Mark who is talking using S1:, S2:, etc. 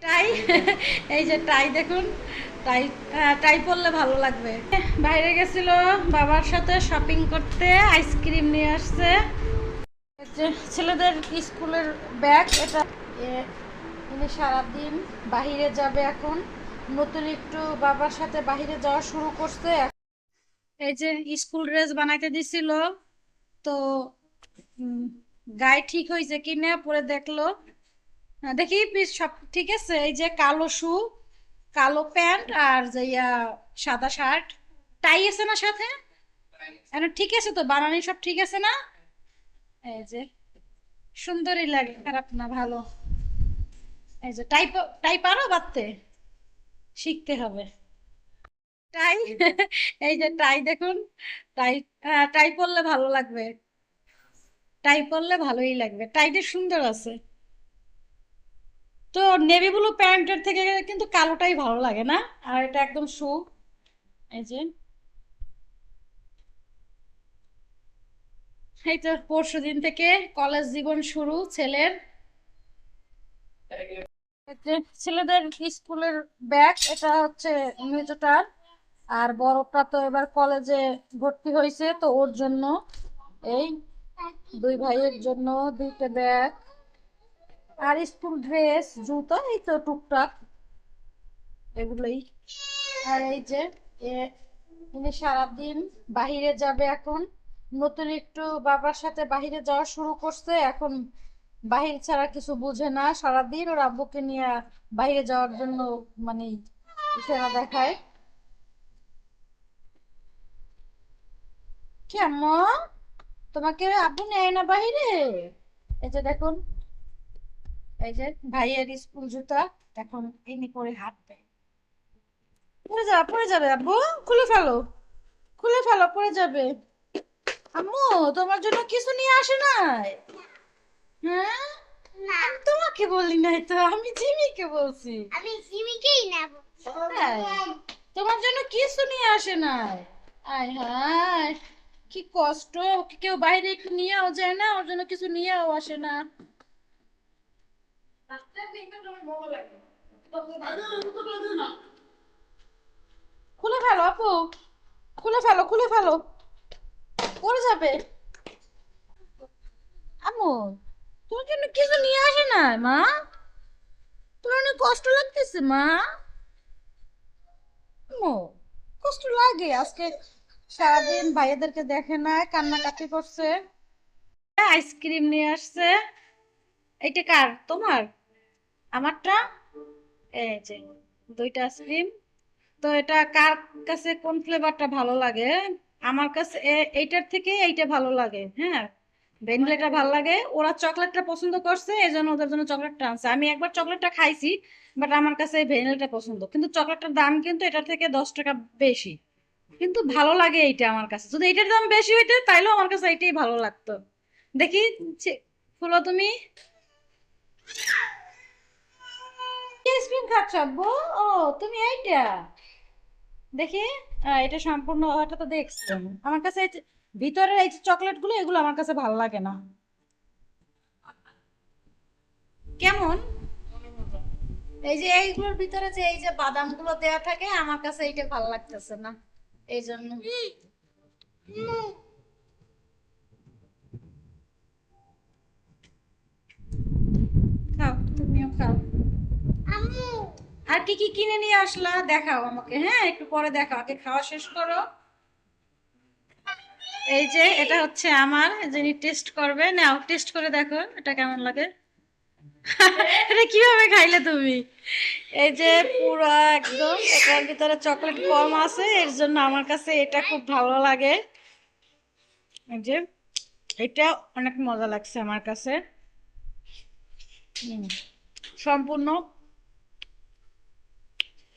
S1: টাই এই যে টাই দেখুন, টাই টাই পরলে ভালো লাগবে। বাইরে গেছিল বাবার সাথে শপিং করতে, আইসক্রিম নিয়ে আসছে। যে ছেলেদের স্কুলের ব্যাগ এটা, ইনি সারাদিন বাহিরে যাবে এখন, নতুন একটু বাবার সাথে বাহিরে যাওয়া শুরু করছে। এই যে স্কুল ড্রেস বানাইতে দিছিল, তো গায়ে ঠিক হয়েছে কিনা পরে দেখলো। দেখি সব ঠিক আছে। এই যে কালো শু, কালো প্যান্ট আর যে সাদা শার্ট, টাই আছে না সাথে? ঠিক আছে তো, বানানি সব ঠিক আছে না? এই যে সুন্দরই লাগে, খারাপ না, ভালো। এই যে টাই, টাই পারো বাঁধতে? শিখতে হবে টাই। এই যে টাই দেখুন, টাই, টাই পরলে ভালো লাগবে। টাই পরলে ভালোই লাগবে, টাইটা সুন্দর আছে। তো নেভি ব্লু প্যান্টের থেকে কিন্তু কালোটাই ভালো লাগে না? আর এটা একদম শু। এই যে এই তো পরশুদিন থেকে কলেজ জীবন শুরু ছেলের। এই যে ছেলেদের স্কুলের ব্যাগ এটা হচ্ছে মেজোটার, আর বড়টা তো এবার কলেজে ভর্তি হয়েছে, তো ওর জন্য এই দুই ভাইয়ের জন্য দুইটা ব্যাগ আর স্কুল ড্রেস, জুতো, এই তো টুকটাক এগুলোই। আর এই যে ইনি সারাদিন বাহিরে যাবে এখন, নতুন একটু বাবার সাথে বাহিরে যাওয়া শুরু করছে এখন। বাহির ছাড়া কিছু বুঝে না, সারাদিন ওর আব্বুকে নিয়ে বাইরে যাওয়ার জন্য মানে ইশারা দেখায়। কেমন, তোমাকে আব্বু নেয় না বাহিরে? এই যে দেখুন, এই যে ভাইয়ের স্কুল জুতা এখন ইনি পরে হাঁটবে। পড়ে যাবে আব্বু, খুলে ফেলো, খুলে ফেলো, পড়ে যাবে। আম্মু তোমার জন্য কিছু নিয়ে আসে নাই? হ্যাঁ, আমি তোমাকে বলি নাই তো, আমি জিমিকে বলছি। আমি জিমিকেই নেব। তাই? তোমার জন্য কিছু নিয়ে আসে নাই? আয় হায়, কি কষ্ট, ওকে কেউ বাইরে একটু নিয়েও যায় না, ওর জন্য কিছু নিয়েও আসে না। খুলে ফেলো আপু, খুলে ফেলো, খুলে ফেলো, পড়ে যাবে। আম্মু তোমার জন্য কিছু নিয়ে আসে নাই মা? তোমার অনেক কষ্ট লাগতেছে মা? আম্মু কষ্ট লাগে আজকে, সারাদিন ভাইয়াদেরকে দেখে না, কান্নাকাটি করছে। আইসক্রিম নিয়ে আসছে। এইটা কার, তোমার? আমারটা? এই যে দুইটা আইসক্রিম। তো এটা কার কাছে কোন ফ্লেভারটা ভালো লাগে? আমার কাছে এইটার থেকে এইটা ভালো লাগে, হ্যাঁ। ভ্যানিলাটা ভালো লাগে, ওরা চকলেটটা পছন্দ করছে, এই জন্য ওদের জন্য চকলেটটা আনছে। আমি একবার চকলেটটা খাইছি, বাট আমার কাছে এই ভ্যানিলাটা পছন্দ, কিন্তু চকলেটটার দাম কিন্তু এটার থেকে 10 টাকা বেশি। কিন্তু ভালো লাগে এইটা আমার কাছে, যদি এটার দাম বেশি হইতো তাইলেও আমার কাছে এইটাই ভালো লাগতো। দেখি, খুলো তুমি। কি আইসক্রিম খাচ্ছ আব্বু? ও, তুমি এইটা দেখি। এটা সম্পূর্ণ এটা তো দেখছিলাম, আমার কাছে ভিতরের এই যে চকলেট গুলো, এগুলো আমার কাছে ভালো লাগে না। কেমন, এই যে এইগুলোর ভিতরে যে এই যে বাদাম গুলো দেওয়া থাকে, আমার কাছে এইটা ভালো লাগতেছে না, এই জন্য। খাও, তুমিও খাও। আর কি কি কিনে নিয়ে আসলা দেখাও আমাকে, হ্যাঁ একটু পরে দেখাও, আগে খাওয়া শেষ করো। এই যে এটা হচ্ছে আমার, যিনি টেস্ট করবে, নাও টেস্ট করে দেখো এটা কেমন লাগে। এটা কিভাবে খাইলে তুমি? এই যে পুরো একদম এটার ভিতরে চকলেট কম আছে, এর জন্য আমার কাছে এটা খুব ভালো লাগে। এই যে এটা অনেক মজা লাগছে আমার কাছে। হুম, সম্পূর্ণ